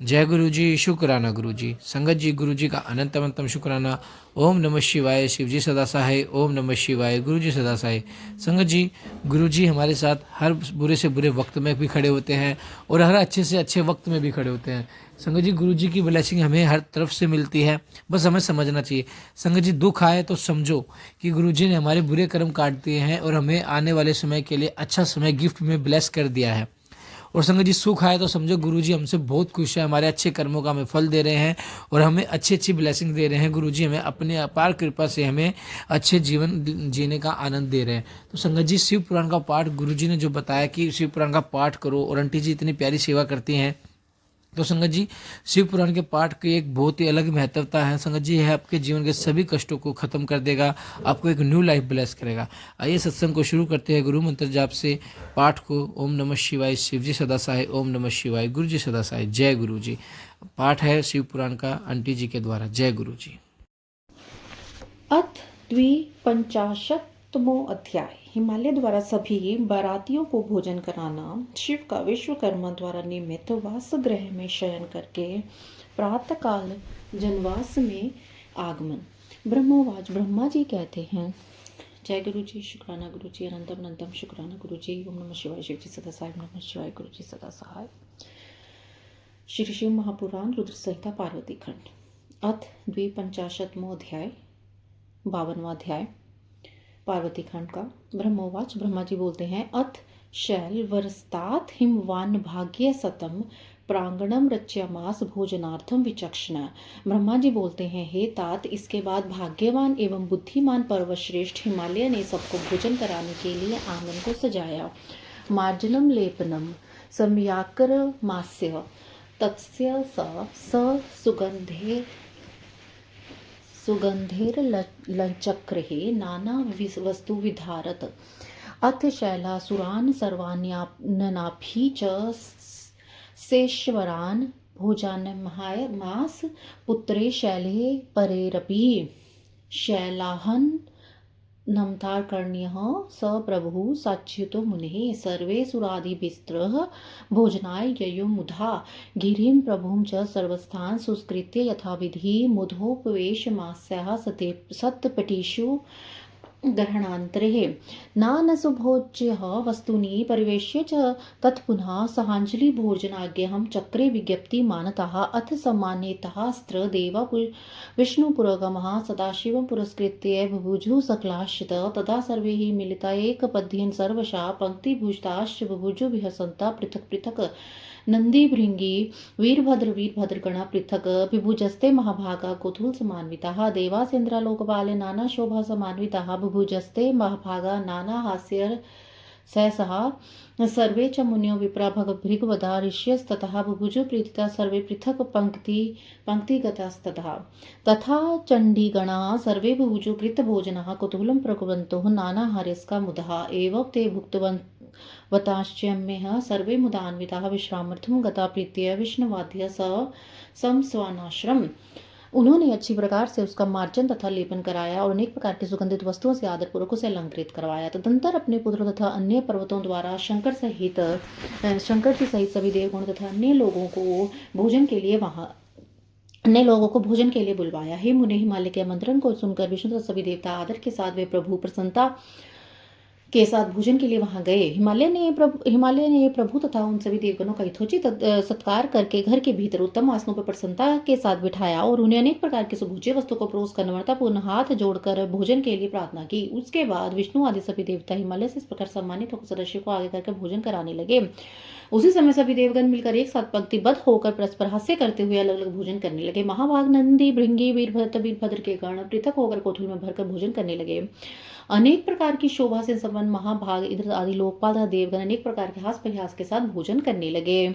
जय गुरु जी, शुक्राना गुरु जी। संगत जी, गुरु जी का अनंत अनंतम शुक्राना। ओम नमः शिवाय, शिव जी सदा सहाय। ओम नमः शिवाय, गुरु जी सदा सहाय। संगत जी, गुरु जी हमारे साथ हर बुरे से बुरे वक्त में भी खड़े होते हैं और हर अच्छे से अच्छे वक्त में भी खड़े होते हैं। संगत जी, गुरु जी की ब्लेसिंग हमें हर तरफ से मिलती है, बस हमें समझना चाहिए। संगत जी, दुख आए तो समझो कि गुरु जी ने हमारे बुरे कर्म काट दिए हैं और हमें आने वाले समय के लिए अच्छा समय गिफ्ट में ब्लेस कर दिया है। और संगत जी, सुख आए तो समझो गुरु जी हमसे बहुत खुश है, हमारे अच्छे कर्मों का हमें फल दे रहे हैं और हमें अच्छी अच्छी ब्लेसिंग दे रहे हैं। गुरु जी हमें अपने अपार कृपा से हमें अच्छे जीवन जीने का आनंद दे रहे हैं। तो संगत जी, शिव पुराण का पाठ गुरु जी ने जो बताया कि शिव पुराण का पाठ करो, और आंटी जी इतनी प्यारी सेवा करती हैं। तो संगत जी, शिव पुराण के पाठ की एक बहुत ही अलग महत्वता है। संगत जी, यह आपके जीवन के सभी कष्टों को खत्म कर देगा, आपको एक न्यू लाइफ ब्लेस करेगा। आइए सत्संग को शुरू करते हैं गुरु मंत्र जाप से। पाठ को ओम नमः शिवाय, शिव जी सदा सहाय। ओम नमः शिवाय, गुरु जी सदा सहाय। जय गुरु जी। पाठ है शिव पुराण का आंटी जी के द्वारा। जय गुरु जी। अथ द्विपंचाशत्तमो अध्याय। हिमालय द्वारा सभी बारातियों को भोजन कराना। शिव का विश्वकर्मा द्वारा निमित्त वासगृह में शयन करके प्रातःकाल जनवास में आगमन। ब्रह्मोवाच, ब्रह्मा जी कहते हैं, जय गुरु जी, शुक्राना गुरु जी, अनंतम अनंतम शुक्राना गुरु जी। ओम नमः शिवाय, शिव जी सदा सहाय। नमः शिवाय, गुरु जी सदा सहाय। श्री शिव महापुराण रुद्र संहिता पार्वती खंड। अथ द्विपंचाशत्मो अध्याय, 52वां अध्याय, पार्वती खंड का। ब्रह्मोवाच, ब्रह्मा जी बोलते हैं, अथ शैल वरस्तात हिमवान भाग्य सतम प्रांगणम रच्यामास भोजनार्थम विचक्षण। ब्रह्मा जी बोलते हैं, हे तात, इसके बाद भाग्यवान एवं बुद्धिमान पर्वश्रेष्ठ हिमालय ने सबको भोजन कराने के लिए आंगन को सजाया। मार्जनम लेपनम सम्याकर मास्य तत्स्य स सुगंधे सुगंधेर्लचक्रे नाना वस्तु विधारत। अथ शैलासुरान् सर्वान्नाभि च सेश्वरान् भोजानमास पुत्रे शैले परेरपि। शैलाहन् नमतार्कण्यः स प्रभुः साच्युतो मुनिः सर्वे सुरादिभिस्त्रः भोजनाय ययो मुधा। गिरिं प्रभुं च सर्वस्थान् सुस्कृत्य यथाविधि मुधोपवेशमास्याः सत्पटीषु ग्रहणान्तरे नानसुभोज्यः वस्तूनि परिवेश्य च तत्पुनः सहाञ्जलिभोजनाज्ञं चक्रे विज्ञप्तिमानतः। अथ सम्मानितास्त्र देवा विष्णुपुरोगमः सदाशिवं पुरस्कृत्य बुभुजुः सकलाश्च। तदा सर्वे मिलिता एकपद्येन सर्वशः पङ्क्तिभुजाश्च बुभुजुः विहसन्ता पृथक् पृथक्। नंदी भृंगी वीरभद्रगणा पृथक विभुजस्ते महाभागा कुतूहल समान्विताः। देवासेन्द्रालोकपाले नाना शोभा समान्विताः बुभुजस्ते महाभागा नाना हास्य सहसः। सर्वे च मुनियो विप्रा भृगवदा ऋष्यस्ततः बुभुजु प्रीतिता सर्वे पृथक् पंक्तिगतास्ततः। तथा चण्डीगणाः सर्वे बुभुजु कृतभोजनाः कुतूहलं प्रकुर्वन्तः नानाहार्यस्का मुदः एवं ते भुक्तवताश्चम्यः सर्वे मुदान्विताः विश्रामार्थं गता प्रीत्या विष्णुवाद्य समस्वानाश्रम। उन्होंने अच्छी प्रकार से उसका मार्जन तथा लेपन कराया और अनेक प्रकार की सुगंधित वस्तुओं से आदरपूर्वक उसे अलंकृत करवाया। तदंतर अपने पुत्र तथा अन्य पर्वतों द्वारा शंकर जी सहित सभी देवगुण तथा अन्य लोगों को भोजन के लिए बुलवाया। हे मुने, हिमालय के आमंत्रण को सुनकर विष्णु तथा सभी देवता आदर के साथ वे प्रभु प्रसन्नता के साथ भोजन के लिए वहां गए। हिमालय ने प्रभु तथा उन सभी देवगणों का यथोचित सत्कार करके घर के भीतर उत्तम आसनों पर प्रसन्नता के साथ बिठाया और उन्हें अनेक प्रकार की सुभोज्य वस्तु को परोसकर नम्रतापूर्ण हाथ जोड़कर भोजन के लिए प्रार्थना की। उसके बाद विष्णु आदि सभी देवता हिमालय से इस प्रकार सम्मानित होकर सदस्य को आगे करके भोजन कराने लगे। उसी समय सभी देवगण मिलकर एक साथ पंक्तिबद्ध होकर परस्पर हास्य करते हुए अलग अलग भोजन करने लगे। महाभाग, नंदी, भृंगी, वीरभद्र के गण पृथक होकर कोठुल में भरकर भोजन करने लगे। अनेक प्रकार की शोभा से संपन्न महाभाग, इंद्र आदि लोकपाल तथा देवगण अनेक प्रकार के हास परिहास के साथ भोजन करने लगे।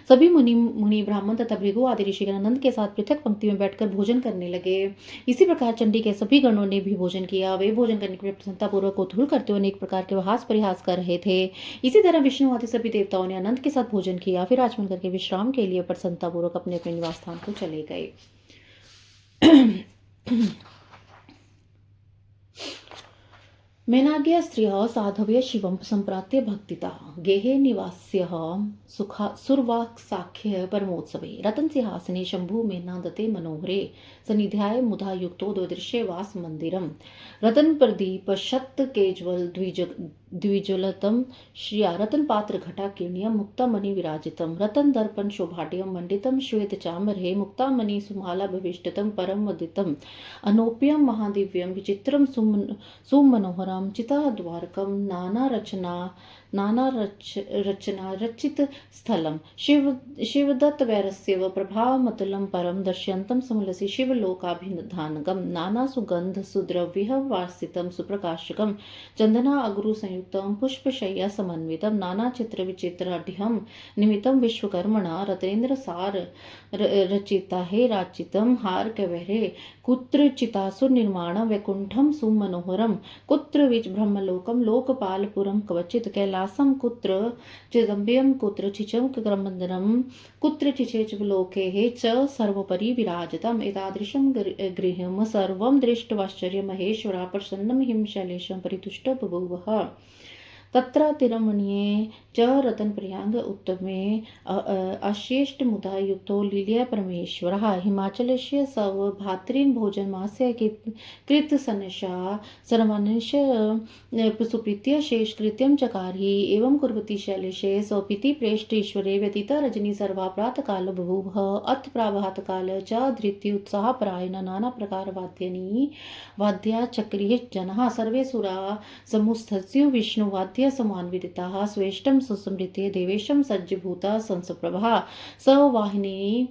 सभी मुनि ब्राह्मण तथा भृगु आदि ऋषिगण आनंद के साथ पृथक पंक्ति में बैठकर भोजन करने लगे। इसी प्रकार चंडी के सभी गणों ने भी भोजन किया। वे भोजन करने के लिए प्रसन्नता पूर्वक कौतूहल करते हुए अनेक प्रकार के हास परिहास कर रहे थे। इसी तरह विष्णु आदि सभी देवताओं ने आनंद के साथ भोजन किया, फिर आचमन करके विश्राम के लिए प्रसन्नता पूर्वक अपने अपने निवास स्थान को चले गए। मेनाज्ञा स्त्रियः साधव्य शिवं सम्प्राप्य भक्तितः गेहे निवास्यः सुरवाक्साख्य परमोत्सवे रतनसिंहासने शम्भु मेनादते मनोहरे सन्निध्याय मुधा युक्तो द्वदृश्ये वास मंदिरम रतन प्रदीप शत केज्वल द्विज्वलतम श्रिया रतन पात्र घटा कीर्ण्यम मुक्तामणि विराजितम रतन दर्पण शोभाट्यम मंडितम श्वेत चामरे मुक्तामणि सुमाला भविष्टतम परम मुदितम अनोप्यम महादिव्यम विचित्रम सुमनोहरम चिताद्वारकम नाना रचना रचित स्थलम शिवदत्त वैरस्य प्रभामतुलं परम दर्शयन्तं समलसि शिवलोकाभिधानकं नाना सुगंध सुद्रव्यः वासितं सुप्रकाशकं चंदना अगुरु संयुक्तं पुष्पशय्या समन्वितं नाना चित्र विचित्राढ्यं निमित्तं विश्वकर्मणा रतेन्द्र सार रचिता हे राचितं हार कवरे कुत्र चितासुर निर्माण वैकुंठम सुमनोहरम कुत्र विच ब्रह्मलोकम लोकपालपुरम कवचित कैलासम कुत्र चिदम्बियम कुत्र चिचम क्रमंदरम कुत्र चिचेचलोके च सर्वोपरि विराजतम एतादृशं गृहम सर्वं दृष्ट्वाश्चर्य महेश्वरा प्रसन्नं हिमशैलेशं परितुष्टो बभूवः तत्र तिरमणीये च रतनप्रियांग उत्तमे अशेष्ट मुदा युक्तो लीलया परमेश्वरः हिमाचलस्य सवभातॄन् भोजनमास्य कृतसन्नशा सर्वनिश सुप्रीत्य शेषकृत्यं चकारि एवं कुर्वती शैलेशे स्वपिति प्रेष्ठ ईश्वरे व्यतीता रजनी सर्वा प्रातःकालो बभूव अथ प्राभातकाल च धृत्य उत्साहपरायण नाना प्रकार वाद्या चक्रिः जनः सर्वे सुरा समुत्स्थस्य विष्णुवाद्य समान्विदिताः स्वेष्टं सुस्मृत्य देवेशं सज्जभूता संसप्रभा सवाहिनी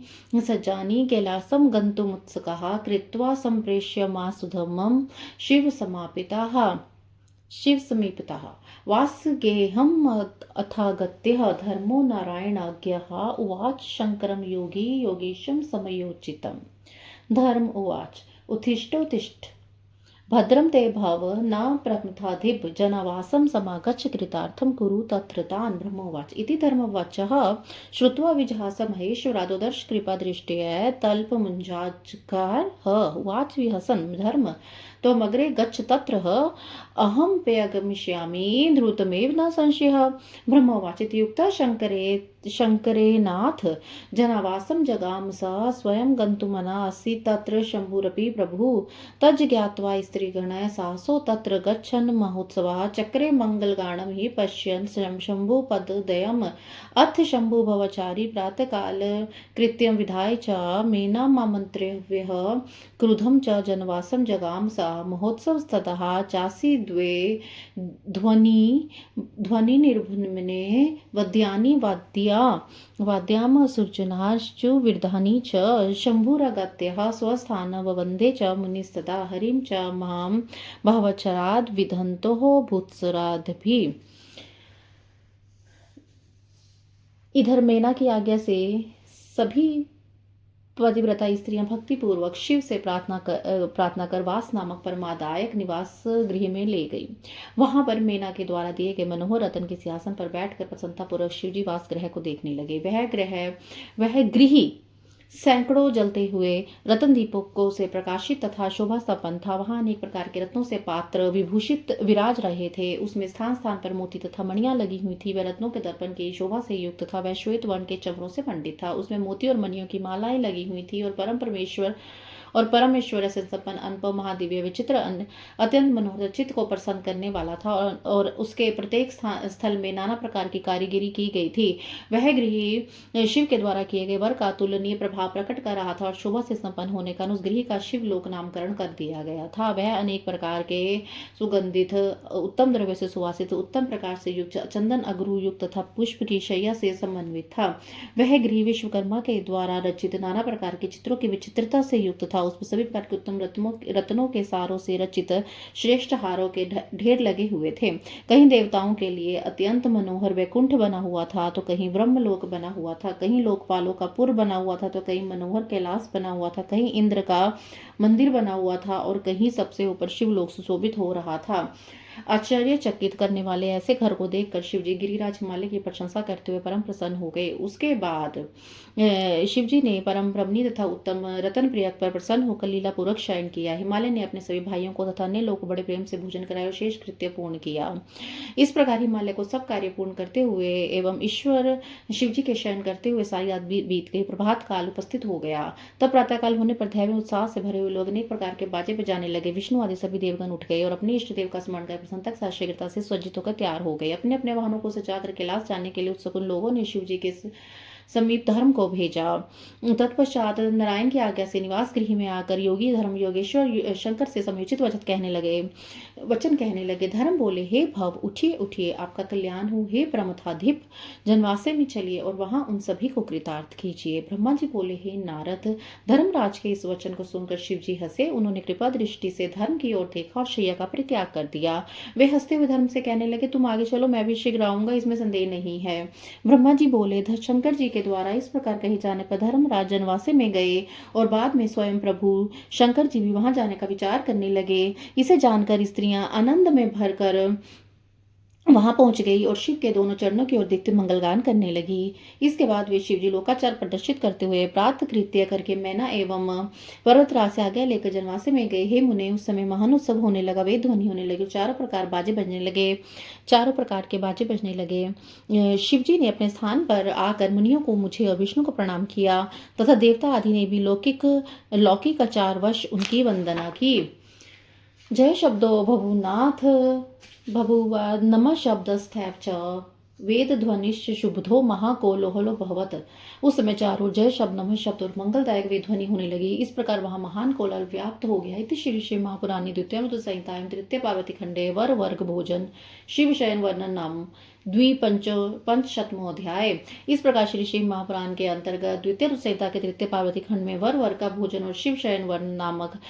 सज्जानि कैलासं गन्तुमुत्सुकाः कृत्वा सम्प्रेष्य मासुधमं शिवसमीपिताः वासगेहम् अथागत्यः धर्मो नारायणाज्ञः उवाच शङ्करं योगी योगीशं समयोचितं धर्म उवाच उत्तिष्ठोत्तिष्ठ भद्रं ते भव न प्रमथाधिप जनावासं समागच्छ कृतार्थं कुरु तत्र तान् ब्रह्मोवाच इति धर्मवचः श्रुत्वा विजहास महेश्वरादोदर्श कृपादृष्ट्या तल्पमुञ्जाचकार उवाच विहसन् धर्म त्वमग्रे गच्छ तत्र अहं पेयगमिष्यामि द्रुतमेव न संशयः ब्रह्मोवाच इति उक्तः शङ्करेनाथ जनावासं जगाम स स्वयं गन्तुमना आसीत् तत्र शम्भुरपि प्रभुः तज्ज्ञात्वा स्त्रीगणः साहसो तत्र गच्छन् महोत्सवः चक्रे मङ्गलगानं हि पश्यन् शम्भुपददयम् अथ शम्भुभवचारी प्रातःकाल कृत्यं विधाय च मेनामामन्त्र्यः क्रुधं च जनवासं जगाम सा महोत्सवस्ततः चासी द्वे ध्वनिनिर्भुम्ने वद्यानि वाद्यां सूचनाश्चु विर्धानि च शम्भुरागत्यः स्वस्थानववन्दे च मुनिस्तदा हरिं च मां भवचराद् विधन्तोः भूत्सरादभिः। इधर मेना की आज्ञा से सभी पतिव्रता स्त्रियां भक्तिपूर्वक शिव से प्रार्थना कर वास नामक परमादायक निवास गृह में ले गई। वहां पर मेना के द्वारा दिए गए मनोहर रतन के सिंहासन पर बैठकर प्रसन्नतापूर्वक शिवजी वास गृह को देखने लगे। वह गृह सैकड़ों जलते हुए रतन दीपकों से प्रकाशित तथा शोभा संपन्न था। वहां अनेक प्रकार के रत्नों से पात्र विभूषित विराज रहे थे। उसमें स्थान स्थान पर मोती तथा मणियां लगी हुई थी। वह रत्नों के दर्पण की शोभा से युक्त था। वह श्वेत वर्ण के चमरों से मंडित था। उसमें मोती और मणियों की मालाएं लगी हुई थी और परमेश्वर से संपन्न अनुपम महादिव्य विचित्र अत्यंत मनोहर चित्त को प्रसन्न करने वाला था और उसके प्रत्येक स्थल में नाना प्रकार की कारीगरी की गई थी। वह गृह शिव के द्वारा किए गए वर का तुलनीय प्रभाव प्रकट कर रहा था और शोभा से संपन्न होने का उस गृह का शिवलोक नामकरण कर दिया गया था। वह अनेक प्रकार के सुगंधित उत्तम द्रव्य से सुवासित उत्तम प्रकार से युक्त चंदन अगरू युक्त तथा पुष्प की शैया से समन्वित था। वह गृह विश्वकर्मा के द्वारा रचित नाना प्रकार के चित्रों की विचित्रता से युक्त था। उसमें सभी प्रकार के उत्तम रत्नों के सारों से रचित श्रेष्ठ हारों के ढेर लगे हुए थे। कहीं देवताओं के लिए अत्यंत मनोहर वैकुंठ बना हुआ था तो कहीं ब्रह्मलोक बना हुआ था, कहीं लोकपालों का पुर बना हुआ था तो कहीं मनोहर कैलाश बना हुआ था, कहीं इंद्र का मंदिर बना हुआ था और कहीं सबसे ऊपर शिवलोक सुशोभित हो रहा था। आश्चर्यचकित करने वाले ऐसे घर को देखकर शिवजी गिरिराज हिमालय की प्रशंसा करते हुए परम प्रसन्न हो गए। उसके बाद शिवजी ने परम ब्रह्मणी तथा उत्तम रतन प्रियक पर प्रसन्न होकर लीला पूर्वक शयन किया। हिमालय ने अपने सभी भाइयों को तथा अन्य लोगों को बड़े प्रेम से भोजन कराया और शेष कृत्य पूर्ण किया। इस प्रकार हिमालय को सब कार्य पूर्ण करते हुए एवं ईश्वर शिवजी के शयन करते हुए सारी रात बीत गई। प्रभात काल उपस्थित हो गया। तब प्रातःकाल होने पर धैर्य उत्साह से भरे हुए लोग अनेक प्रकार के बाजे बजाने लगे। विष्णु आदि सभी देवगण उठ गए और अपने इष्ट देव का स्मरण कर प्रसन्नता के साथ शीघ्रता से सज्जित होकर तैयार हो गए। अपने अपने वाहनों को सजा कर कैलाश जाने के लिए उत्सुक उन लोगों ने शिवजी के समीप धर्म को भेजा। तत्पश्चात नारायण की आज्ञा से निवास गृह में आकर योगी धर्म योगेश्वर शंकर से समुचित वचन कहने लगे। धर्म बोले, हे भव, उठिए उठिए, आपका कल्याण हो। हे प्रमथाधिप, जनवासे में चलिए और वहां उन सभी को कृतार्थ कीजिए। ब्रह्मा जी बोले, हे नारद। धर्मराज के इस वचन को सुनकर शिव जी हंसे। उन्होंने कृपा दृष्टि से धर्म की ओर देखा और शैया का परित्याग कर दिया। वे हंसते हुए धर्म से कहने लगे, तुम आगे चलो, मैं भी शीघ्र आऊंगा, इसमें संदेह नहीं है। ब्रह्मा जी बोले, शंकर जी के द्वारा इस प्रकार कहे जाने पर धर्मराज जनवासे में गए और बाद में स्वयं प्रभु शंकर जी भी वहां जाने का विचार करने लगे। इसे जानकर स्त्रियां आनंद में भरकर वहां पहुंच गई और शिव के दोनों चरणों की ओर देखते मंगलगान करने लगी। इसके बाद वे शिवजी लोकाचार प्रदर्शित करते हुए प्रात कृत्य करके मैना एवं पर्वतराज से आज्ञा लेकर जनवासे में गए। हे मुने, उस समय महान उत्सव होने लगा, वेद ध्वनि होने लगे, चारों प्रकार के बाजे बजने लगे। शिवजी ने अपने स्थान पर आकर मुनियों को, मुझे और विष्णु को प्रणाम किया तथा देवता आदि ने भी लौकिक आचारवश उनकी वंदना की। जय शब्दो भभुनाथ बभूव नमः शब्दस्थैव च वेद ध्वनिश्च शुभधो महाकोलोहलो भवत। उस समय चारों जय शब्द, नमः शब्द और मंगलदायक वेद ध्वनि होने लगी। इस प्रकार वहां महान कोलाहल व्याप्त हो गया। इति श्री श्री महापुराणी द्वितीयामृत संहितायां तृतीय पार्वती खंडे वर वर्ग भोजन शिव शयन वर्णन नाम पंचशतमोऽध्याय। इस प्रकार श्री शिव महापुराण के अंतर्गत द्वितीय संहिता के तृतीय पार्वती खंड में वर वर्ग का भोजन और शिव शयन वर्णन नामक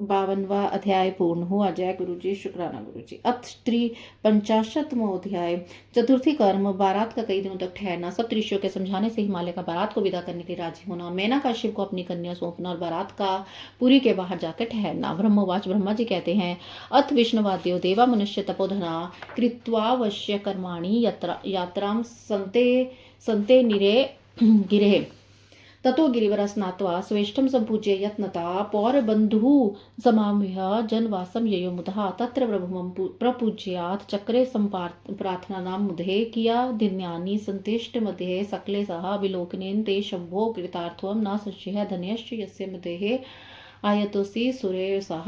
52वां अध्याय पूर्ण हुआ। जय गुरु जी, शुक्राना गुरु जी। अथ 53वां अध्याय, चतुर्थी कर्म, बारात का कई दिनों तक ठहरना। सब ऋषियों के समझाने से हिमालय का बारात को विदा करने के लिए राजी होना। मैना का शिव को अपनी कन्या सौंपना और बारात का पुरी के बाहर जाकर ठहरना। ब्रह्मवाच, ब्रह्मा जी कहते हैं, अथ विष्णुवाद्यो देवा मनुष्य तपोधना कृत्वावश्य कर्माणि यात्राम संते निरे गिरे ततो गिरिवर स्नात्वा स्वेष्टं संपूज्य यत्नता पौरबन्धुः समाम्य जनवासं ययो मुदः तत्र प्रभुमं प्रपूज्यात् चक्रे सम्प्रार्थनानां मुदे किया दिन्यानि सन्तिष्ट मध्ये सकले सह विलोकनेन ते शम्भो कृतार्थत्वं न संशयः धन्यश्च यस्य मुदेः आयतोसी सुरे सह।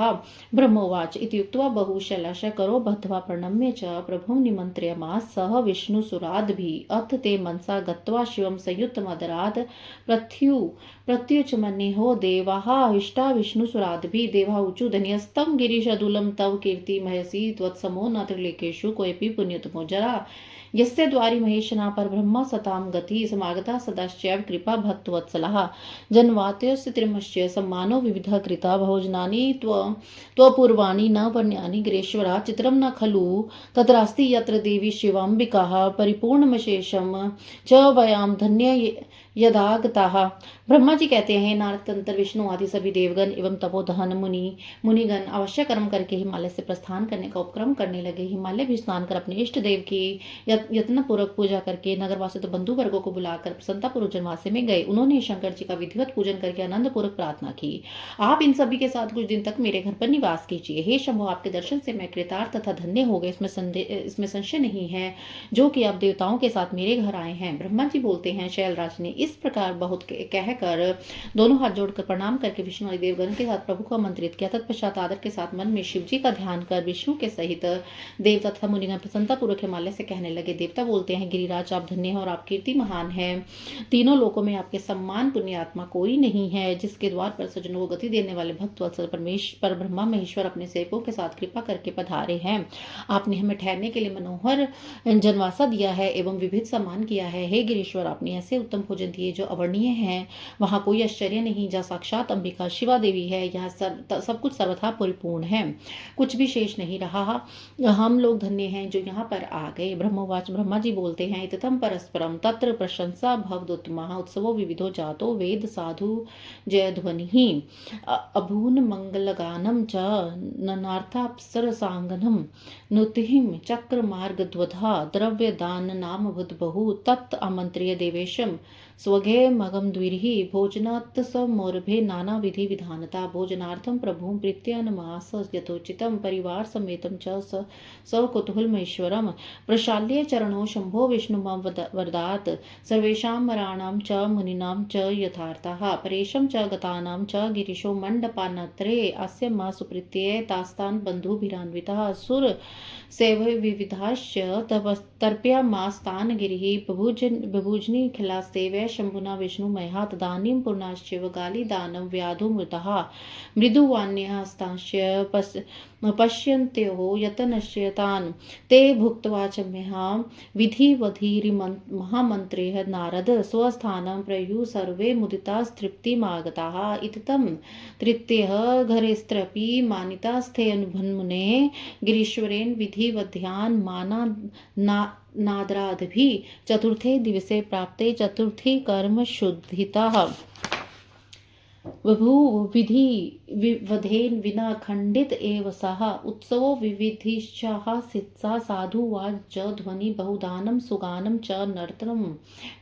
ब्रह्मोवाच, इत्युक्त्वा बहुशैलाशय करो बद्ध्वा प्रणम्य च प्रभुं निमन्त्र्यमास सह विष्णुसुराद्भिः। अथ ते मनसा गत्वा शिवं संयुक्तमदरात् प्रत्युचमन्युः देवाः इष्टा विष्णुसुराद्भिः। देवा ऊचु, धन्यस्तं गिरिशदूलं तव कीर्तिमहसि त्वत्समो न त्रिलोकेषु कोऽपि पुण्योत्तमो जरा। यस्य द्वारि महेशना परब्रह्म सतां गति समागता सदाश्चैव कृपा भक्तवत्सलः। जन्वातयस्य त्रिमस्य सम्मानो विविधः कृता भोजनानि त्वपूर्वाणि न वर्ण्यानि गिरीश्वरा चित्रं न खलु तत्रास्ति यत्र देवी शिवाम्बिकाः परिपूर्णमशेषं च वयां धन्य यदागताः। ब्रह्मा जी कहते हैं, नारद, तंत्र, विष्णु आदि सभी देवगण एवं तपोधन मुनिगण अवश्य कर्म करके हिमालय से प्रस्थान करने का उपक्रम करने लगे। हिमालय भी स्नान कर अपने इष्ट देव की यत्नपूर्वक पूजा करके नगरवासित बंधु वर्गों को बुलाकर प्रसन्नतापूर्वक जनवासे में गए। उन्होंने शंकर जी का विधिवत पूजन करके आनंद पूर्वक प्रार्थना की, आप इन सभी के साथ कुछ दिन तक मेरे घर पर निवास कीजिए। हे शंभो, आपके दर्शन से मैं कृतार्थ तथा धन्य हो गए, इसमें संशय नहीं है, जो कि आप देवताओं के साथ मेरे घर आए हैं। ब्रह्मा जी बोलते हैं, शैलराज ने इस प्रकार बहुत कहकर दोनों हाथ जोड़कर प्रणाम करके विष्णु आदि देवगण के साथ प्रभु को आमंत्रित किया। तत्पश्चात आदर के साथ मन में शिव जी का ध्यान कर विष्णु के सहित देवता तथा मुनिगण प्रसन्नता पूर्वक हिमालय से कहने लगे। देवता बोलते हैं, गिरिराज, आप धन्य हैं और आप कीर्ति महान है। तीनों लोकों में आपके सम्मान पुण्यात्मा कोई नहीं है, जिसके द्वार पर सज्जनों को गति देने वाले भक्त वत्सल पर ब्रह्मा महेश्वर अपने सेवकों के साथ कृपा करके पधारे हैं। आपने हमें ठहरने के लिए मनोहर जनवासा दिया है एवं विविध सम्मान किया है। हे गिरीश्वर, आपने ऐसे उत्तम भोजन दिए जो अवर्णीय हैं, वहाँ कोई आश्चर्य नहीं। जहाँ साक्षात अंबिका शिवा देवी है, यहाँ सब कुछ सर्वथा परिपूर्ण है, कुछ भी शेष नहीं रहा। हम लोग धन्य हैं जो यहाँ पर आ गए। ब्रह्मवाच, ब्रह्मा जी बोलते हैं, इतम परस्परम तत्र प्रशंसा भवदुत्तमः उत्सवो विविधो जातो वेद साधु जय ध्वनि अभून मंगलगानम च ननार्थाप्सरसांगनम नुतिहिं चक्रमार्गद्वधा द्रव्यदान नाम बहु तत् आमंत्र्य देवेशम स्वगे मगम द्विरिहि भोजनात् समौरभे नाना विधि विधानता भोजनार्थम प्रभुं प्रीत्यनमास यथोचितं परिवार समेतं च सकुतूहलमेश्वरं प्रशाल्य चरणो शंभो विष्णुमं वरदात् सर्वेषां मराणां च मुनीनां च यथार्थः परेशं च गतानां च गिरिशो मण्डपानत्रे अस्य मा सुप्रीत्यै तास्तान् बन्धुभिरान्वितः सुर सेवै विविधाश्च तर्प्यामास्तान् गिरिः बभूजनि खिलास्तेवै शंभुना विष्णुमयः तदानीं पूर्णाश्चैव गालिदानं व्याधुमृतः मृदुवान्यः हस्तांश्च पश्यन्त्यो यतनश्च तान् ते भुक्त्वा च विधिवधिरिमहामन्त्रेः नारद स्वस्थानं प्रयुः सर्वे मुदितास्तृप्तिमागताः इत्थं तृतीयः घरेस्त्रपि मानितास्थेऽनुभन्मुनेः गिरीश्वरेण विधिवध्यान् नादरादभिः चतुर्थे दिवसे प्राप्ते चतुर्थी कर्म शुद्धितः बभू विधि वधेन विना खंडित एव सः उत्सवो विविधिश्चाः सित्सा साधु वा च ध्वनि बहुदानं सुगानं च नर्तनं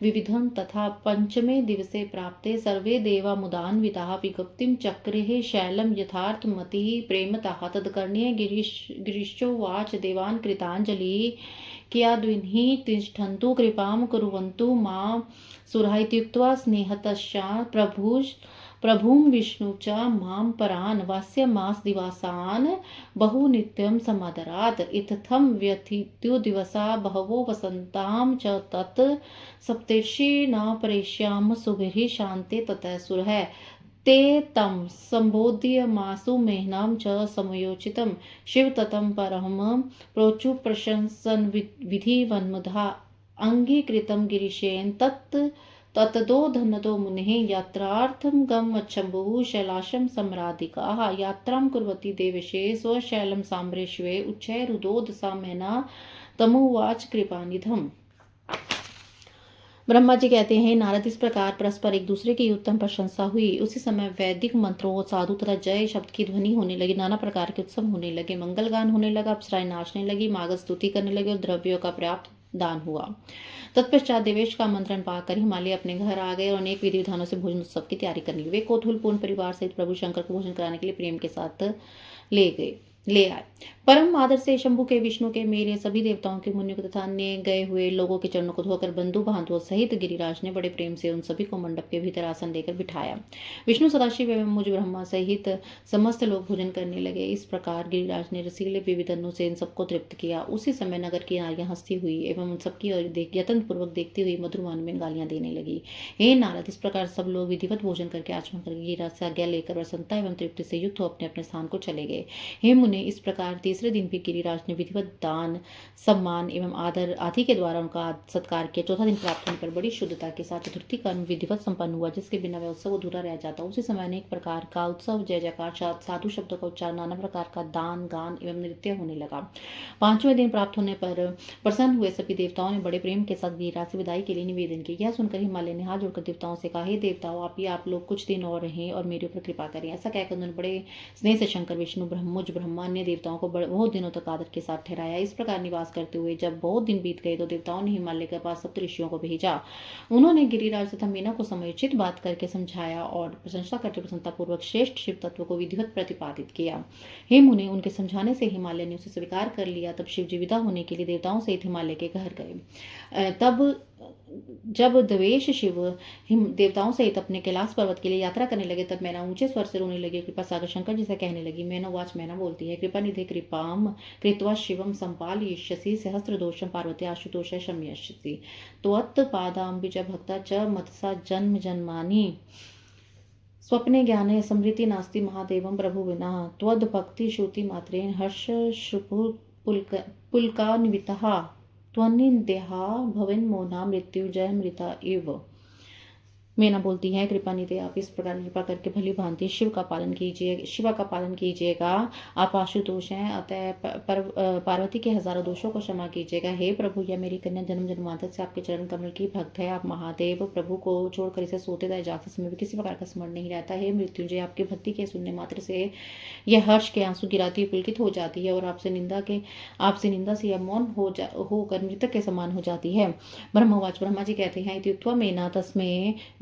विविधं तथा पंचमे दिवसे प्राप्ते सर्वे देवा मुदान्विताः विज्ञप्तिं चक्रेः शैलं यथार्थमतिः प्रेमतः तत्कर्ण्य गिरीशोवाच देवान् कृताञ्जलिः कियाद्विन्हि तिष्ठन्तु कृपां कुर्वन्तु मां सुराः इत्युक्त्वा स्नेहतश्चात् प्रभुं विष्णु च मां परान् वास्यमासदिवासान् बहु नित्यं समादरात् इत्थं व्यतीत्यो दिवसा बहवो वसन्तां च तत् सप्तर्षि न परेष्याम सुभिः शान्ते ततः सुरः ते तं सम्बोध्यमासु मेहनां च समयोचितं शिवततं परमं प्रोचु प्रशंसन विधिवन्मुधा अङ्गीकृतं गिरीशेन तत्तो धनतो मुनिः यात्रार्थं गमच्छम्भुः शैलाशं सम्राधिकाः यात्रां कुर्वती देवशे स्वशैलं साम्रेष्वे उच्चैरुदोदसा मेना तमुवाच कृपानिधम्। ब्रह्मा जी कहते हैं, नारद इस प्रकार परस्पर एक दूसरे की उत्तम प्रशंसा हुई। उसी समय वैदिक मंत्रों, साधु तथा जय शब्द की ध्वनि होने लगी, नाना प्रकार के उत्सव होने लगे, मंगल गान होने लगा, अप्सराएं नाचने लगी, मागध स्तुति करने लगे और द्रव्यों का पर्याप्त दान हुआ। तत्पश्चात देवेश का आमंत्रण पाकर हिमालय अपने घर आ गए और अनेक विधि विधानों से भोजन उत्सव की तैयारी करने लगे। वे कौतूहलपूर्ण परिवार सहित प्रभु शंकर को भोजन कराने के लिए प्रेम के साथ ले आए। परम आदर से शंभु के, विष्णु के, मेरे सभी देवताओं के, मुनियों के तथा अन्य गए हुए लोगों के चरणों को धोकर बंधु बांधवों सहित गिरिराज ने बड़े प्रेम से उन सभी को मंडप के भीतर आसन देकर बिठाया। विष्णु सदाशिव एवं मुझ ब्रह्मा सहित समस्त लोग भोजन करने लगे। इस प्रकार गिरिराज ने रसीले विविध अन्नों से इन सबको तृप्त किया। उसी समय नगर की नारियां हंसती हुई एवं उन सबकी ओर यत्न पूर्वक देखती हुई मधुरवान में गालियां देने लगी। हे नारद, इस प्रकार सब लोग विधिवत भोजन करके आचमन करके गिरिराज से आज्ञा लेकर प्रसन्नता एवं तृप्ति से युक्त हो अपने अपने स्थान को चले गए। हे मुने, इस प्रकार तीसरे दिन भी गिरिराज ने विधिवत दान, सम्मान एवं आदर आदि के द्वारा उनका सत्कार किया। चौथा दिन प्राप्त होने पर बड़ी शुद्धता के साथ चतुर्थी कर्म विधिवत संपन्न हुआ, जिसके बिना वह उत्सव अधूरा रह जाता। उसी समय अनेक प्रकार का उत्सव, जय जयकार, साधु शब्दों का उच्चारण, नाना प्रकार का दान, गान एवं नृत्य होने लगा। पांचवें दिन प्राप्त होने पर प्रसन्न हुए सभी देवताओं ने बड़े प्रेम के साथ गिरिराज से विदाई के लिए निवेदन किया। यह सुनकर हिमालय ने हाथ जोड़कर देवताओं से कहा, हे देवताओं, आप लोग कुछ दिन और रहें और मेरे ऊपर कृपा करें। ऐसा कहकर उन्होंने बड़े स्नेह से शंकर, विष्णु, मुझ ब्रह्मा, अन्य देवताओं को बहुत दिनों तक आदर के साथ ठहराया। इस प्रकार निवास करते हुए जब बहुत दिन बीत गए तो देवताओं ने हिमालय के पास सप्त ऋषियों को भेजा। उन्होंने गिरिराज तथा मीना को समयोचित बात करके समझाया और प्रशंसा करके प्रसन्नता पूर्वक श्रेष्ठ शिव तत्व को विधिवत प्रतिपादित किया। हे मुने, उनके समझाने से हिमालय ने उसे स्वीकार कर लिया। तब शिव जी विदा होने के लिए देवताओं सहित हिमालय के घर गए। तब जब देवेश शिव देवताओं सहित अपने कैलाश पर्वत के लिए यात्रा करने लगे, तब मैना ऊंचे स्वर से रोने लगी। कृपा सागर शंकर जी से कहने लगी, मैनावाच, मैना बोलती है, कृपा निधे कृपाम कृत्वा शिवम संपालयिष्यसि सहस्रदोषम पार्वती आशुतोष शम्यष्यसि त्वत्पादाम्बिज भक्ता च मतसा जन्म जन्मानि स्वप्ने ज्ञाने समृति नास्ति महादेवं प्रभु विना त्वद्भक्ति श्रुति मात्रेण हर्ष पुलकान्वितः त्वन्निन्द्यः भवेन्मोना मृत्युजय मृता इव। मीना बोलती है, कृपा निधि आप इस प्रकार कृपा करके भली भांति शिवा का पालन कीजिएगा। आप आशुतोष हैं, अतः पार्वती के हजारों दोषों को क्षमा कीजिएगा। हे प्रभु, यह मेरी कन्या जन्म जन्मांतर से आपके चरण कमल की भक्त है। आप महादेव प्रभु को छोड़कर इसे सोते तथा जागते समय भी किसी प्रकार का स्मरण नहीं रहता। हे मृत्युंजय, आपकी भक्ति के सुनने मात्र से यह हर्ष के आंसू गिराती पुलकित हो जाती है और आपसे निंदा से यह मौन होकर मृतक के समान हो जाती है। ब्रह्मवाच, ब्रह्मा जी कहते हैं, इत्युक्त्वा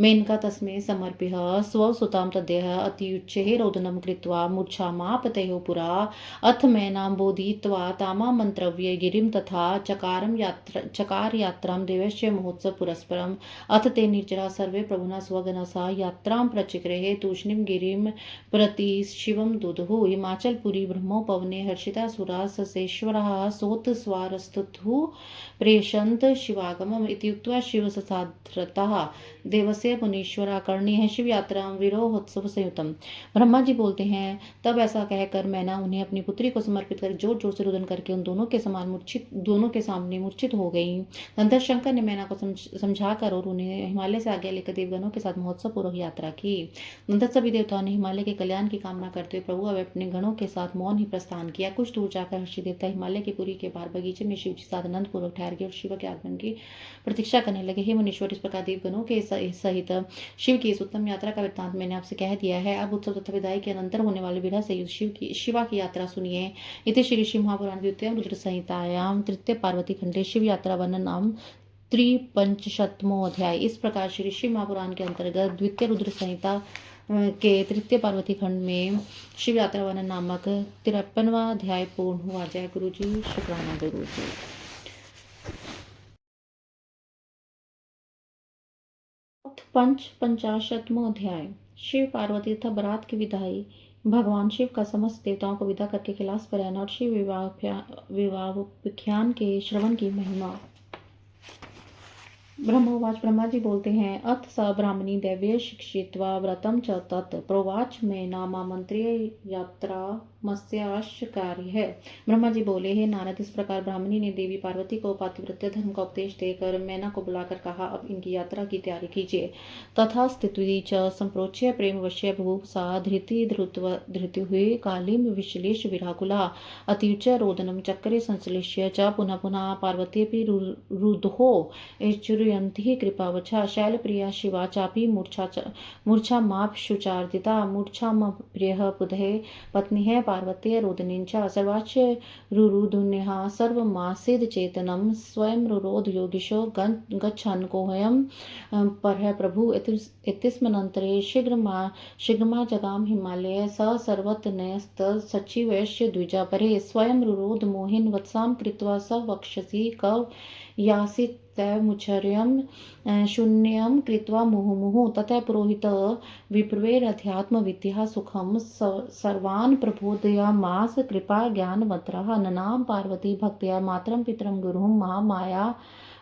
मेनका तस्मै समर्प्य स्वसुतां तद्यः अत्युच्चैः रोदनं कृत्वा मूर्छामापतयो पुरा अथ मैनां बोधित्वा तामामन्त्रव्य गिरिं तथा चकार यात्रां देवस्य महोत्सव पुरस्परम् अथ ते निर्जरा सर्वे प्रभुना स्वगणसा यात्रां प्रचक्रे तूष्णीं गिरिं प्रति शिवं दुदुः। हिमाचलपुरी ब्रह्मोपवने हर्षिता सुरा ससेश्वरः सोत्स्वारस्तुः प्रेषन्त शिवागमम् इत्युक्त्वा शिवससाद्रतः देवस्य मुनीश्वरा कर्णीय शिव यात्रा विरोहोत्सव संयुतम। ब्रह्मा जी बोलते हैं, तब ऐसा कहकर मैना उन्हें अपनी पुत्री को समर्पित कर जोर जोर से रुदन करके उन दोनों के सामने मूर्छित हो गई। नंतर शंकर ने मैना को समझाकर और उन्हें हिमालय से आगे लेकर देवगणों के साथ महोत्सव पूर्वक यात्रा की। नंतर सभी देवताओं ने हिमालय के कल्याण की कामना करते हुए प्रभु अब अपने गणों के साथ मौन ही प्रस्थान किया। कुछ दूर जाकर हर्षि देवता हिमालय की पुरी के बाहर बगीचे में शिव जी साथ आनंद पूर्वक ठहर गए और शिव के आगमन की प्रतीक्षा करने लगे। हे मुनीश्वर, इस प्रकार देवगणों के सहित शिव की इस उत्तम यात्रा का वृत्तांत मैंने आपसे कह दिया है। अब उत्सव तथा विदाई के अनंतर होने वाले विरह से शिवा की यात्रा सुनिए। इति श्री शिव महापुराण द्वितीय रुद्र संहितायाम तृतीय पार्वती खंडे शिव यात्रा वर्णन नाम 53वां अध्याय। इस प्रकार श्री शिव महापुराण के अंतर्गत द्वितीय रुद्र संहिता के तृतीय पार्वती खंड में शिव यात्रा वर्णन नामक 53वां अध्याय पूर्ण हुआ। जय गुरु जी, शुक्राना गुरु जी। पंचाशतमो अध्याय। शिव पार्वती तथा बारात की विदाई। भगवान शिव का समस्त देवताओं को विदा करके कैलाश पर आना और शिव विवाह के श्रवण की महिमा। ब्रह्मोवाच, ब्रह्मा जी बोलते हैं, अथ स ब्राह्मणी दैव्य शिक्षित्वा व्रतम च तत् प्रोवाच में नामामंत्र्य यात्रा मत्स्याश्चर्य है। ब्रह्मा जी बोले, हे नारद, इस प्रकार ब्राह्मणी ने देवी पार्वती को पातिव्रत्य धर्म का उपदेश देकर मैना को बुलाकर कहा, अब इनकी यात्रा की तैयारी कीजिए। तथा स्थिति च संप्रोच्य प्रेम वश्य भूप सा धृति हुई कालीम विश्लेष विराकुला अत्युच्च रोदनम चक्रे संश्लेष्य च पुनः पुनः पार्वती रुदो ऐश्वर्यंती कृपावच्छा शैलप्रिया शिवा चापी मूर्छा माप शुचार्दिता मूर्छा प्रिय बुधे पत्नी है पार्वती रोदनींचा सर्वाच्च रुरुधुन्यः सर्वमासीद चेतनम स्वयं रुरोध योगिशो गच्छन् कोह्यं परः प्रभु इत्यस्मिन्नन्तरे शीघ्रमा जगाम हिमालय स सर्वतनयस्त सचिवैश्य द्विजापरे स्वयं रुरोध मोहिन वत्सां कृत्वा स वक्षसि कव यासितैमुचर्यं शून्यं कृत्वा मुहुर्मुहुः ततः पुरोहित विप्रवेरध्यात्मविद्या सुखं सर्वान् प्रबोधयामास कृपा ज्ञानवत्रः ननाम पार्वती भक्त्या मातरं पितरं गुरुं महामाया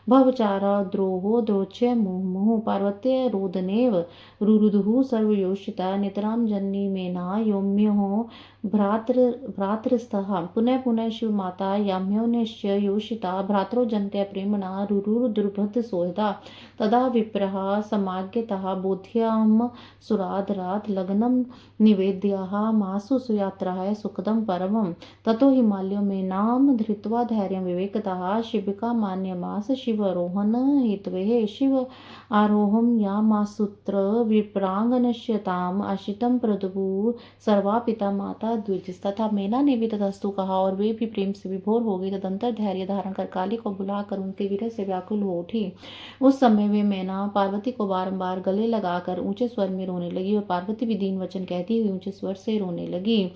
भवचारा द्रोहो द्रोच्य मुहुः पार्वत्य रोदनेव रुरुदुः सर्वयोषिता नितरां जन्नी मेना योम्यो भ्रातृस्तः पुनः पुनः शिव माता याम्योनिश्च योषिता भ्रातरो जनते प्रेमणा रुरुर्दुर्भद सोहिता तदा विप्रः समाज्ञतः बोध्यां सुराधरात् लग्नं निवेद्याः मासु सुयात्राय सुखदं परमं ततो हिमालयो में नाम धृत्वा धैर्यं विवेकतः शिबिका मान्यमास शिवरोहण हेतवे शिव आरोहं यामासूत्र विप्रांगनश्यताम आशितम प्रदभु सर्वा पिता माता द्विजस्तथा मैना ने भी तथास्तु कहा और वे भी प्रेम से विभोर हो गई। तदंतर धैर्य धारण कर काली को बुलाकर उनके विरह से व्याकुल हो उठी। उस समय वे मैना पार्वती को बारंबार गले लगाकर ऊंचे स्वर में रोने लगी और पार्वती भी दीन वचन कहती हुई ऊंचे स्वर से रोने लगी।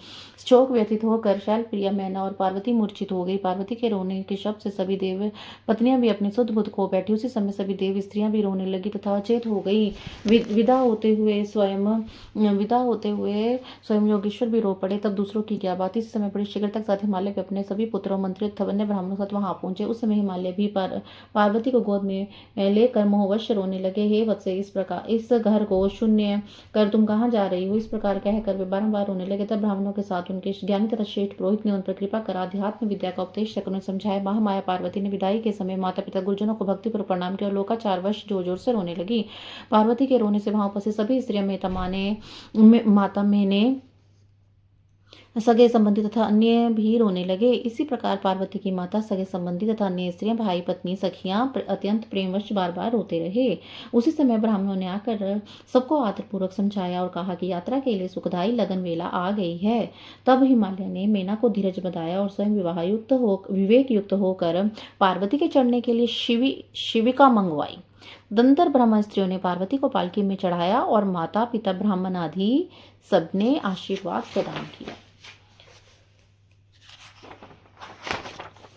शोक व्यतीत होकर शैलप्रिया मैना और पार्वती मूर्छित हो गई। पार्वती के रोने के शब्द से सभी देव पत्नियां भी अपनी शुद्ध बुद्ध खो बैठी। उसी समय सभी देव स्त्रियां भी रोने लगी तथा अचेत हो गई। विदा होते हुए स्वयं योगेश्वर भी रो पड़े। तब दूसरों की क्या बात। इस समय बड़ी शीघ्र तक साथ हिमालय पे अपने सभी पुत्रों मंत्री अन्य ब्राह्मणों के साथ वहां पहुंचे। उस समय हिमालय भी पार्वती को गोद में लेकर मोहवश रोने लगे। हे वत्से, इस घर को शून्य कर तुम कहाँ जा रही हो, इस प्रकार कहकर वे बारंबार रोने लगे। तब ब्राह्मणों के साथ उनके ज्ञानी तथा श्रेष्ठ पुरोहित ने उन पर कृपा कर आध्यात्म विद्या का उपदेश कर उन्हें समझाया। महामाया पार्वती ने विदाई के समय माता पिता गुरुजनों को भक्तिपूर्वक प्रणाम किया और लोकाचारवश जोर जोर से रोने लगी। पार्वती के रोने से वहां उपस्थित सभी स्त्रियां माता मैंने सगे संबंधी तथा अन्य भी रोने लगे। इसी प्रकार पार्वती की माता, सगे संबंधी तथा अन्य स्त्रियां, भाई, पत्नी, सखियां अत्यंत प्रेमवश बार बार रोते रहे। उसी समय ब्राह्मणों ने आकर सबको आदरपूर्वक समझाया और कहा कि यात्रा के लिए सुखदायी लगन वेला आ गई है। तब हिमालय ने मेना को धीरज बताया और स्वयं विवेक युक्त होकर पार्वती के चढ़ने के लिए शिविका मंगवाई। दंतर ब्रह्म स्त्रियों ने पार्वती को पालकी में चढ़ाया और माता पिता ब्राह्मण आदि सबने आशीर्वाद प्रदान किया।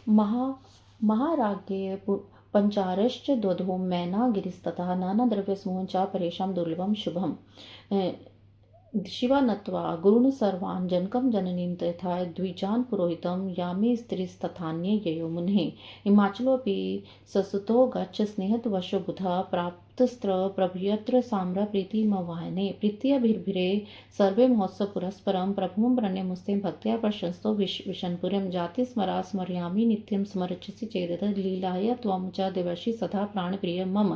महाराज्ञे पंचारश्च द्वधो मैना गिरिस्ततः नाना द्रव्य समूह च परेशान दुर्लभम शुभम शिवा नत्वा गुरुन् सर्वान् जनकं जननीं तथा द्विजान् पुरोहितं यामे स्त्रीस्तथान्ये ययो मुनेः हिमाचलोऽपि ससुतो गच्छ स्नेहतवशो बुधः प्राप्तस्त्र प्रभयत्र साम्र प्रीतिमवाहने प्रीत्यभिर्भिरे सर्वे महोत्सव पुरस्परं प्रभुं प्रणयमुस्ते भक्त्या प्रशंस्तो विशनपुरं जाति स्मरा स्मर्यामि नित्यं स्मरचसि चेदत लीलाय त्वं च देवर्षि सदा प्राणप्रिय मम।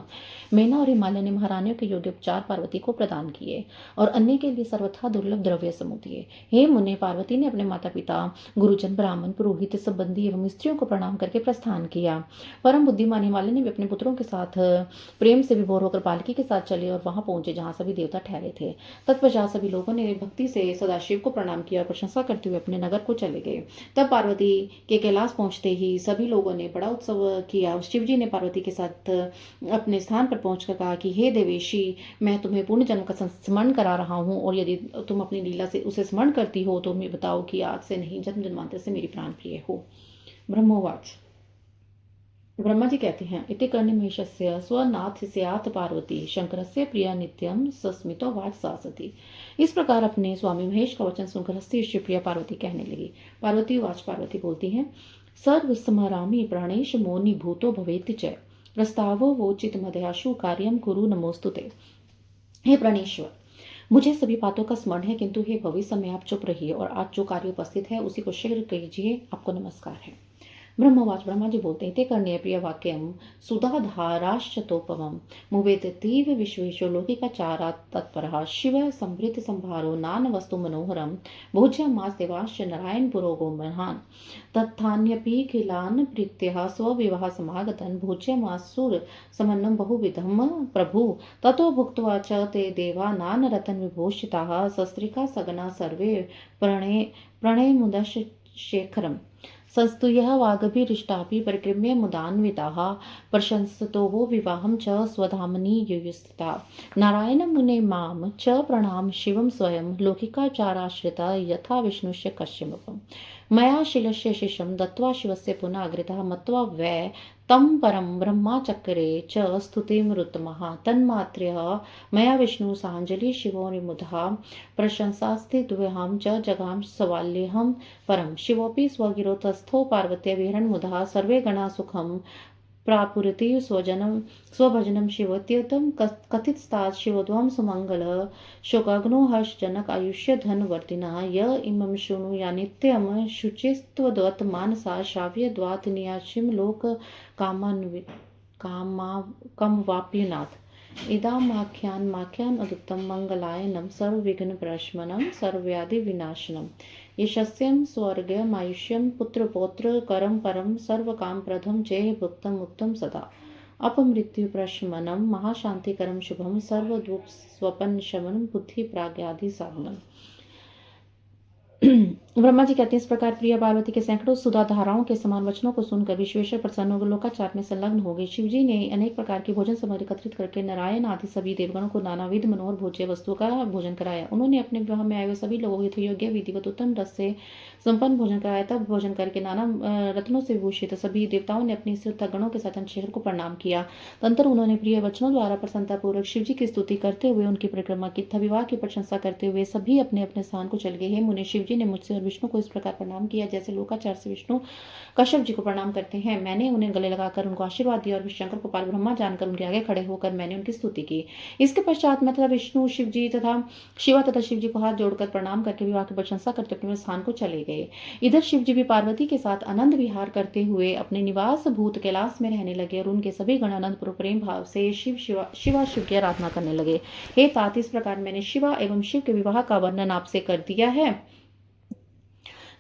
मेना और हिमालय ने महारानियों के योग्य उपचार पार्वती को प्रदान किए और अन्य के लिए सर्वथा दुर्लभ द्रव्य समूह दिए। हे मुने, पार्वती ने अपने माता पिता, गुरुजन, ब्राह्मण, पुरोहित, संबंधी एवं स्त्रियों को प्रणाम करके प्रस्थान किया। परम बुद्धिमान हिमालय ने भी अपने पुत्रों के साथ प्रेम से विभोर होकर पालकी के साथ चले और वहां पहुंचे जहां सभी देवता ठहरे थे। तत्पश्चात सभी लोगों ने भक्ति से सदाशिव को प्रणाम किया और प्रशंसा करते हुए अपने नगर को चले गए। तब पार्वती के कैलाश पहुंचते ही सभी लोगों ने बड़ा उत्सव किया। शिव जी ने पार्वती के साथ अपने स्थान पर पहुंचकर कहा कि हे देवेशी, मैं तुम्हें पूर्ण जन्म का स्मरण करा रहा हूं और यदि तुम अपनी लीला से उसे स्मरण करती हो तो मैं बताओ कि आज से नहीं, जन्म जन्मांतर से मेरी प्राण प्रिय हो। ब्रह्मोवाच। ब्रह्मा जी कहते हैं, इति कर्णिमेशस्य स्वनाथस्यात् पार्वती शंकरस्य प्रिया नित्यं सस्मितो वाच सा सती। इस प्रकार अपने स्वामी महेश का वचन सुनकर हंसती शिवप्रिया पार्वती कहने लगी। पार्वती वाच, पार्वती बोलती हैं, सर्वस्मरामि प्राणेश मोनि भूतो भवेति च प्रस्तावो वोचित मदयाशु कार्यम कुरु नमोस्तुते। हे प्राणेश्वर, मुझे सभी बातों का स्मरण है, किंतु हे भविष्य में आप चुप रहिए और आज जो कार्य उपस्थित है उसी को शीघ्र कीजिए। आपको नमस्कार है। ब्रह्मवाच, ब्रह्मा जी बोलते हैं, ते कर्णीय प्रिय वाक्यम सुधाधाराश्चतोपमं मुवेतीव विश्वेशो लौकिकाचारा तत्परः शिव संभृत संभारो नान वस्तु मनोहरम भोज्यमास देवाश्च नारायण पुरोगो महान तत्थान्यपि खिलान प्रीत्यः स्वविवाह समागतन भोज्यमासुर समन्नं बहुविधम प्रभु ततो भुक्त्वा च ते देवा नान रतन विभूषिताः शस्त्रिका सगना सर्वे प्रणय मुदश शेखरम संस्तुयः वागभिरिष्टापि परिक्रम्य मुदान्विताः प्रशंसतोः विवाहं च स्वधामनि युयुस्थिताः नारायणं मुने मां च प्रणाम शिवं स्वयं लौकिकाचाराश्रिता यथा विष्णुश्च कश्यपम् मया शिलस्य शिशं दत्त्वा शिवस्य पुनः अग्रितः मत्वा वै तं परं ब्रह्माचक्रे च स्तुतिमरुत्तमः तन्मात्र्यः मया विष्णु साञ्जलि शिवो निमुधः प्रशंसास्ति द्व्यहं च जगाम सवाल्यहं परं शिवोऽपि स्वगिरोतस्थो पार्वत्या विहरन्मुदः सर्वे गणा सुखं प्रापुरति स्वभजनं शिवोत्यतं कथितस्तात् शिवोद्वं सुमङ्गल शोकाग्नो हर्षजनक आयुष्य धनवर्धिनः य इमं शृणुया नित्यं शुचिस्त्वद्वत् मानसा श्राव्यद्वात् नियाशिं लोक कामवाप्यनाथ इदामाख्यान अदुत्तम मंगलायनम सर्वविघ्नप्रशमनं सर्वव्याधिविनाशनम् यशस्यं स्वर्गमायुष्यं पुत्रपौत्र करं परं सर्वकामप्रदं चेह भुक्तं मुक्तं सदा अपमृत्युप्रशमनं महाशांतिकरं शुभं सर्वदुःख स्वपनशमनं बुद्धि प्राज्ञादि साधनम्। ब्रह्मा जी कहते हैं, इस प्रकार प्रिय पार्वती के सैकड़ों सुधा धाराओं के समान वचनों को सुनकर विश्वेश्वर प्रसन्न होकर लोकाचार में संलग्न हो गए। शिवजी ने अनेक प्रकार की भोजन सामग्री एकत्रित करके नारायण आदि सभी देवगणों को नानाविध मनोहर भोज्य वस्तुओं का भोजन कराया। उन्होंने अपने विवाह में आए हुए सभी लोगों के योग्य विधिवत उत्तम रस से संपन्न भोजन कराया। तब भोजन करके नाना रत्नों से विभूषित सभी देवताओं ने अपने गणों के साथ चंद्रशेखर को प्रणाम किया। तंत्र उन्होंने प्रिय वचनों द्वारा प्रसन्नतापूर्वक शिवजी की स्तुति करते हुए उनकी परिक्रमा की तथा विवाह की प्रशंसा करते हुए सभी अपने अपने स्थान को चल गए। हे मुने, शिवजी ने मुझसे और विष्णु को इस प्रकार प्रणाम किया जैसे लोकाचार से विष्णु कश्यप जी को प्रणाम करते हैं। मैंने उन्हें गले लगाकर उनको आशीर्वाद दिया और शंकर को पार ब्रह्मा जानकर उनके आगे खड़े होकर मैंने उनकी स्तुति की। इसके पश्चात मैं तथा विष्णु शिवा तथा शिव जी को हाथ जोड़कर प्रणाम करके विवाह की प्रशंसा करते अपने स्थान को चले गए। इधर शिव जी भी पार्वती के साथ आनंद विहार करते हुए अपने निवास भूत कैलाश में रहने लगे और उनके सभी गण अनंत प्रेम भाव से शिवा शिव की आराधना करने लगे। हे तात, इस प्रकार मैंने शिवा एवं शिव के विवाह का वर्णन आपसे कर दिया है।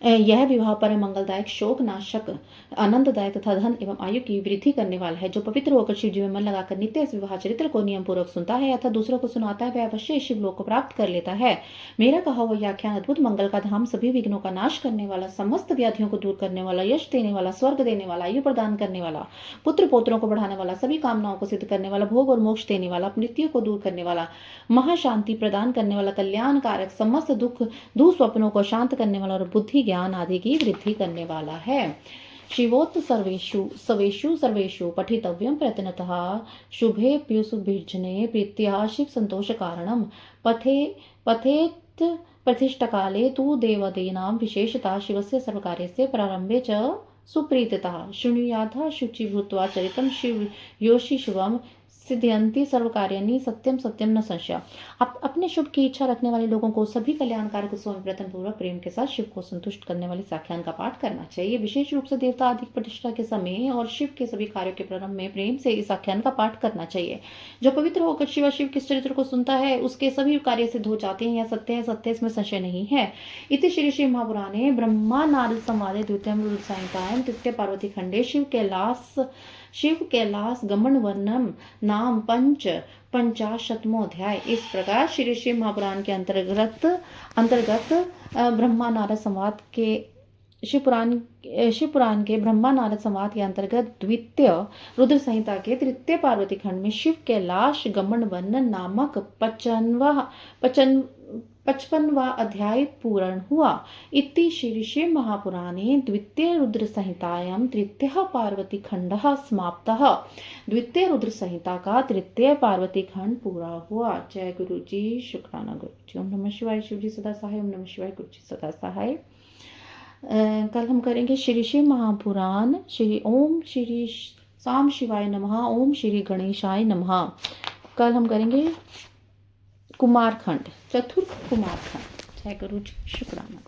यह विवाह परम मंगलदायक, शोक नाशक, आनंददायक तथा धन एवं आयु की वृद्धि करने वाला है। जो पवित्र होकर शिव जी में मन लगाकर नित्य इस विवाह चरित्र को नियम पूर्वक सुनता है अथवा दूसरों को सुनाता है, वह अवश्य शिव लोक को प्राप्त कर लेता है। मेरा कहा हुआ यह आख्यान अद्भुत मंगल का धाम, सभी विघ्नों का नाश करने वाला, समस्त व्याधियों को दूर करने वाला, यश देने वाला, स्वर्ग देने वाला, आयु प्रदान करने वाला, पुत्र पौत्रों को बढ़ाने वाला, सभी कामनाओं को सिद्ध करने वाला, भोग और मोक्ष देने वाला, मृत्यु को दूर करने वाला, महाशांति प्रदान करने वाला, कल्याण कारक, समस्त दुख दुस्वप्नों को शांत करने वाला और बुद्धि ज्ञान आदि की वृद्धि करने वाला है। शिवोत सर्वेषु सर्वेषु पठितव्यं प्रयत्नतः शुभे पीयूषभिर्जने प्रीत्या शिव संतोष कारणम पठेत प्रतिष्ठकाले तु देवदीनां विशेषतः शिवस्य सर्वकार्यस्य प्रारंभे च सुप्रीततः शृणुयाथ शुचि भूत्वा चरितं शिव योषि शिवम सिद्ध्यन्ति सर्वकार्याणि सत्यम सत्यम न संशय। अपने शुभ की इच्छा रखने वाले लोगों को सभी कल्याणकारक उत्सव में प्रयत्न पूर्वक प्रेम के साथ शिव को संतुष्ट करने वाले इस आख्यान का पाठ करना चाहिए। विशेष रूप से देवता अधिक प्रतिष्ठा के समय और शिव के सभी कार्यों के प्रारंभ में प्रेम से इस आख्यान का पाठ करना चाहिए। जो पवित्र होकर शिव के चरित्र को सुनता है उसके सभी कार्य सिद्ध हो जाते हैं। यह सत्य है, सत्य इसमें संशय नहीं है। इति श्री शिव महापुराणे ब्रह्मा नारद संवादे द्वितीयं रुद्र संहितायां तृतीय पार्वती खंडे शिव कैलाश गमन वर्णम नाम पंचाशतमो अध्याय। इस प्रकार श्री शिव महापुराण के अंतर्गत ब्रह्मा नारद संवाद के शिवपुराण के ब्रह्मा नारद संवाद के अंतर्गत द्वितीय रुद्र संहिता के तृतीय पार्वती खंड में शिव कैलाश गमन वर्णन नामक 55वां अध्याय पूर्ण हुआ। इति श्री शिव महापुराणे द्वितीय रुद्र संहितायां तृतीय पार्वती खंडः समाप्तः। द्वितीय रुद्र संहिता का तृतीय पार्वती खंड पूरा हुआ। जय गुरु जी, शुक्राना गुरु जी। ओम नमः शिवाय। शिव जी सदा सहाय। ओम नमः शिवाय। गुरु जी सदा सहाय। कल हम करेंगे श्री शिव महापुराण। ओम श्री साम शिवाय नमः। ओम श्री गणेशाय नमः। कल हम करेंगे कुमारखंड, चतुर्थ कुमारखंड। जय गुरु जी, शुक्राना।